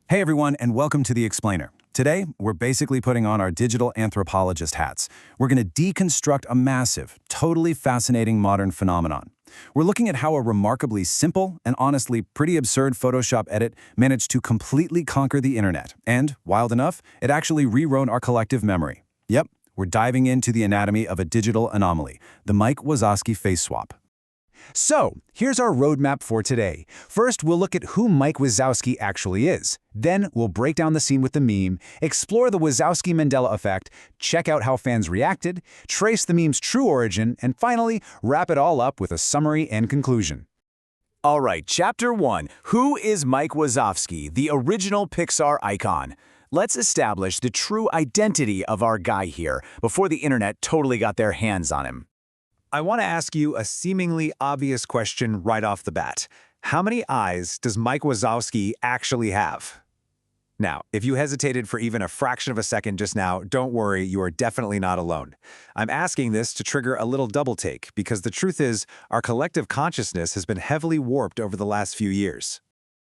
Hey everyone, and welcome to The Explainer. Today, we're basically putting on our digital anthropologist hats. We're going to deconstruct a massive, totally fascinating modern phenomenon. We're looking at how a remarkably simple and honestly pretty absurd Photoshop edit managed to completely conquer the internet. And, wild enough, it actually rewrote our collective memory. Yep, we're diving into the anatomy of a digital anomaly, the Mike Wazowski face swap. So, here's our roadmap for today. First, we'll look at who Mike Wazowski actually is. Then, we'll break down the scene with the meme, explore the Wazowski-Mandela effect, check out how fans reacted, trace the meme's true origin, and finally, wrap it all up with a summary and conclusion. All right, Chapter 1. Who is Mike Wazowski, the original Pixar icon? Let's establish the true identity of our guy here before the internet totally got their hands on him. I want to ask you a seemingly obvious question right off the bat. How many eyes does Mike Wazowski actually have? Now, if you hesitated for even a fraction of a second just now, don't worry, you are definitely not alone. I'm asking this to trigger a little double take, because the truth is, our collective consciousness has been heavily warped over the last few years.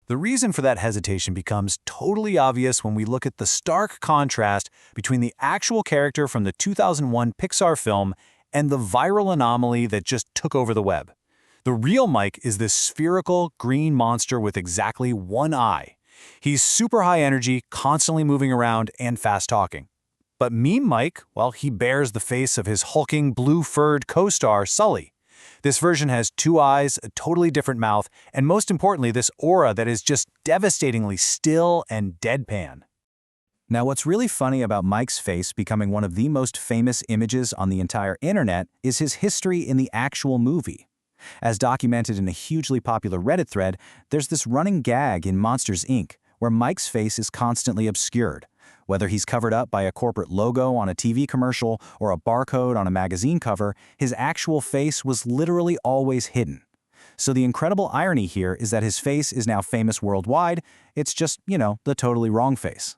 The reason for that hesitation becomes totally obvious when we look at the stark contrast between the actual character from the 2001 Pixar film and the viral anomaly that just took over the web. The real Mike is this spherical, green monster with exactly one eye. He's super high energy, constantly moving around, and fast-talking. But meme Mike, well, he bears the face of his hulking, blue-furred co-star, Sully. This version has two eyes, a totally different mouth, and most importantly, this aura that is just devastatingly still and deadpan. Now, what's really funny about Mike's face becoming one of the most famous images on the entire internet is his history in the actual movie. As documented in a hugely popular Reddit thread, there's this running gag in Monsters, Inc., where Mike's face is constantly obscured. Whether he's covered up by a corporate logo on a TV commercial or a barcode on a magazine cover, his actual face was literally always hidden. So the incredible irony here is that his face is now famous worldwide. It's just, the totally wrong face.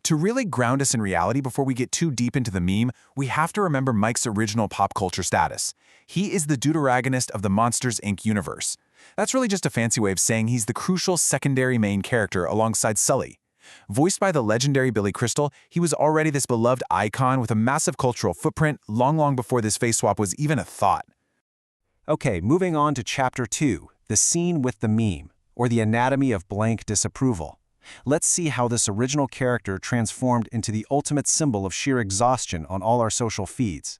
To really ground us in reality before we get too deep into the meme, we have to remember Mike's original pop culture status. He is the deuteragonist of the Monsters, Inc. universe. That's really just a fancy way of saying he's the crucial secondary main character alongside Sully. Voiced by the legendary Billy Crystal, he was already this beloved icon with a massive cultural footprint long before this face swap was even a thought. Okay, moving on to Chapter 2, the scene with the meme, or the anatomy of blank disapproval. Let's see how this original character transformed into the ultimate symbol of sheer exhaustion on all our social feeds.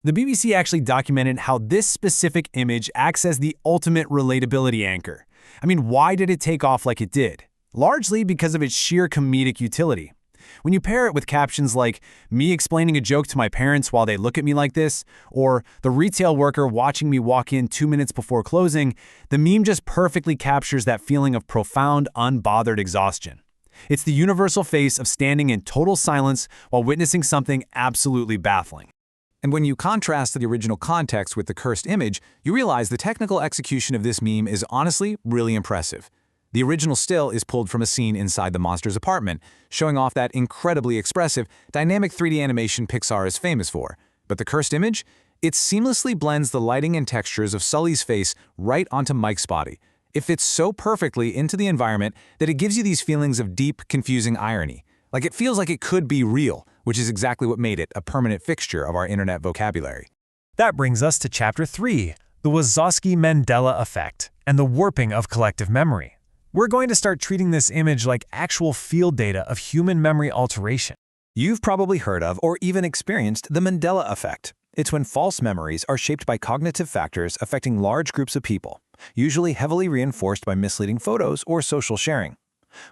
The BBC actually documented how this specific image acts as the ultimate relatability anchor. I mean, why did it take off like it did? Largely because of its sheer comedic utility. When you pair it with captions like, me explaining a joke to my parents while they look at me like this, or the retail worker watching me walk in 2 minutes before closing, the meme just perfectly captures that feeling of profound, unbothered exhaustion. It's the universal face of standing in total silence while witnessing something absolutely baffling. And when you contrast the original context with the cursed image, you realize the technical execution of this meme is honestly really impressive. The original still is pulled from a scene inside the monster's apartment, showing off that incredibly expressive, dynamic 3D animation Pixar is famous for. But the cursed image? It seamlessly blends the lighting and textures of Sully's face right onto Mike's body. It fits so perfectly into the environment that it gives you these feelings of deep, confusing irony. Like it feels like it could be real, which is exactly what made it a permanent fixture of our internet vocabulary. That brings us to Chapter 3, the Wazowski-Mandela effect and the warping of collective memory. We're going to start treating this image like actual field data of human memory alteration. You've probably heard of or even experienced the Mandela effect. It's when false memories are shaped by cognitive factors affecting large groups of people, usually heavily reinforced by misleading photos or social sharing.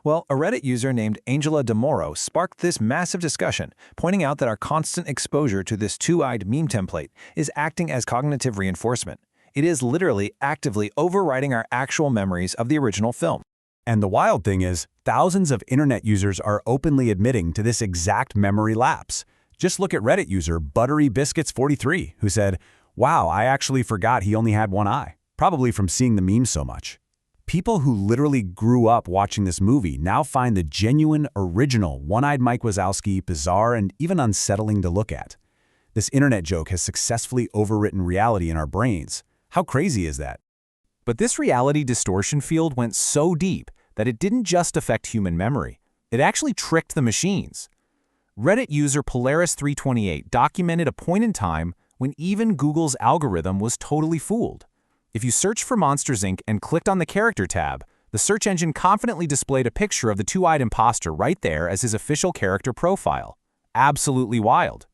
Well, a Reddit user named Angela DeMoro sparked this massive discussion, pointing out that our constant exposure to this two-eyed meme template is acting as cognitive reinforcement. It is literally actively overriding our actual memories of the original film. And the wild thing is, thousands of internet users are openly admitting to this exact memory lapse. Just look at Reddit user ButteryBiscuits43, who said, "Wow, I actually forgot he only had one eye," probably from seeing the meme so much. People who literally grew up watching this movie now find the genuine, original, one-eyed Mike Wazowski bizarre and even unsettling to look at. This internet joke has successfully overwritten reality in our brains. How crazy is that? But this reality distortion field went so deep that it didn't just affect human memory. It actually tricked the machines. Reddit user Polaris328 documented a point in time when even Google's algorithm was totally fooled. If you searched for Monsters, Inc. and clicked on the Character tab, the search engine confidently displayed a picture of the two-eyed imposter right there as his official character profile. Absolutely wild.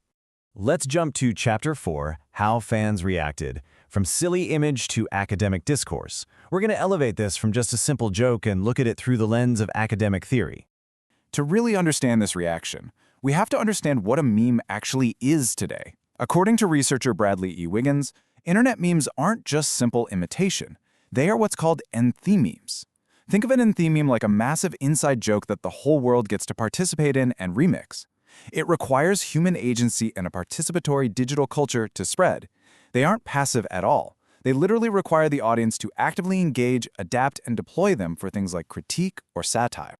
Let's jump to Chapter 4, How Fans Reacted. From silly image to academic discourse. We're going to elevate this from just a simple joke and look at it through the lens of academic theory. To really understand this reaction, we have to understand what a meme actually is today. According to researcher Bradley E. Wiggins, internet memes aren't just simple imitation. They are what's called enthememes. Think of an entheme like a massive inside joke that the whole world gets to participate in and remix. It requires human agency and a participatory digital culture to spread. They aren't passive at all. They literally require the audience to actively engage, adapt, and deploy them for things like critique or satire.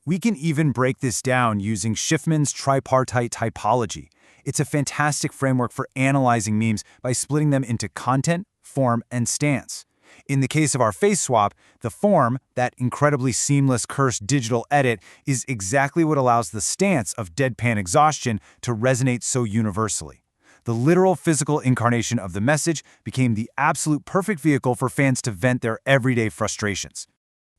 We can even break this down using Schiffman's tripartite typology. It's a fantastic framework for analyzing memes by splitting them into content, form, and stance. In the case of our face swap, the form, that incredibly seamless cursed digital edit, is exactly what allows the stance of deadpan exhaustion to resonate so universally. The literal physical incarnation of the message became the absolute perfect vehicle for fans to vent their everyday frustrations.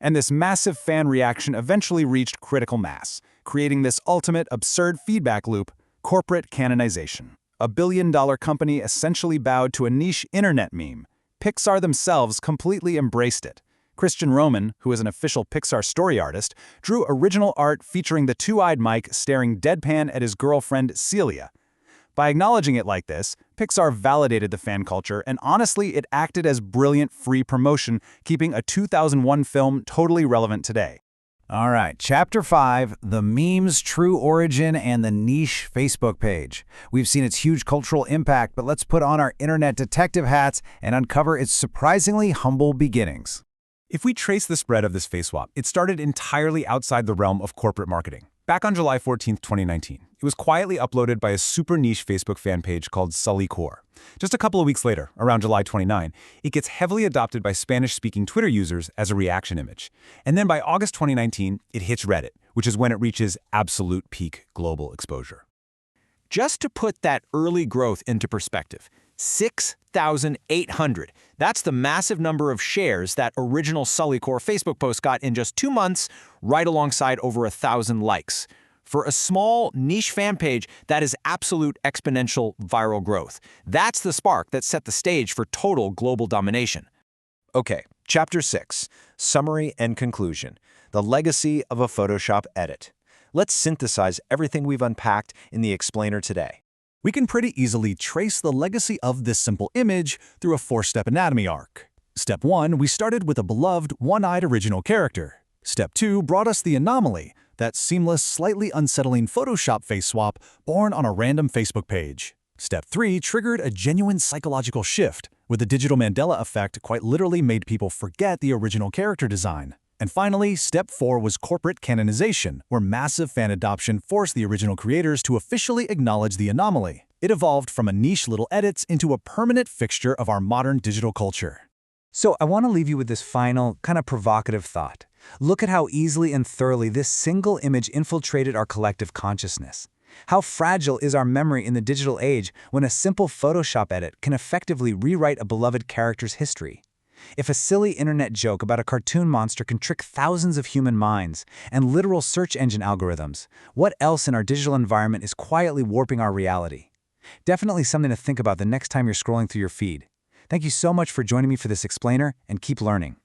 And this massive fan reaction eventually reached critical mass, creating this ultimate absurd feedback loop: corporate canonization. A billion-dollar company essentially bowed to a niche internet meme. Pixar themselves completely embraced it. Christian Roman, who is an official Pixar story artist, drew original art featuring the two-eyed Mike staring deadpan at his girlfriend Celia. By acknowledging it like this, Pixar validated the fan culture, and honestly, it acted as brilliant free promotion, keeping a 2001 film totally relevant today. All right, Chapter 5, The Meme's True Origin and the Niche Facebook Page. We've seen its huge cultural impact, but let's put on our internet detective hats and uncover its surprisingly humble beginnings. If we trace the spread of this face swap, it started entirely outside the realm of corporate marketing. Back on July 14, 2019, it was quietly uploaded by a super niche Facebook fan page called Sully Core. Just a couple of weeks later, around July 29, it gets heavily adopted by Spanish-speaking Twitter users as a reaction image. And then by August 2019, it hits Reddit, which is when it reaches absolute peak global exposure. Just to put that early growth into perspective, 6,800. That's the massive number of shares that original Sully Core Facebook post got in just 2 months, right alongside over 1,000 likes. For a small, niche fan page, that is absolute exponential viral growth. That's the spark that set the stage for total global domination. Okay, Chapter 6, Summary and Conclusion, The Legacy of a Photoshop Edit. Let's synthesize everything we've unpacked in the explainer today. We can pretty easily trace the legacy of this simple image through a 4-step anatomy arc. Step 1, we started with a beloved, one-eyed original character. Step 2 brought us the anomaly, that seamless, slightly unsettling Photoshop face swap born on a random Facebook page. Step 3 triggered a genuine psychological shift, where the digital Mandela effect quite literally made people forget the original character design. And finally, Step 4 was corporate canonization, where massive fan adoption forced the original creators to officially acknowledge the anomaly. It evolved from a niche little edits into a permanent fixture of our modern digital culture. So I want to leave you with this final, kind of provocative thought. Look at how easily and thoroughly this single image infiltrated our collective consciousness. How fragile is our memory in the digital age when a simple Photoshop edit can effectively rewrite a beloved character's history? If a silly internet joke about a cartoon monster can trick thousands of human minds and literal search engine algorithms, what else in our digital environment is quietly warping our reality? Definitely something to think about the next time you're scrolling through your feed. Thank you so much for joining me for this explainer, and keep learning.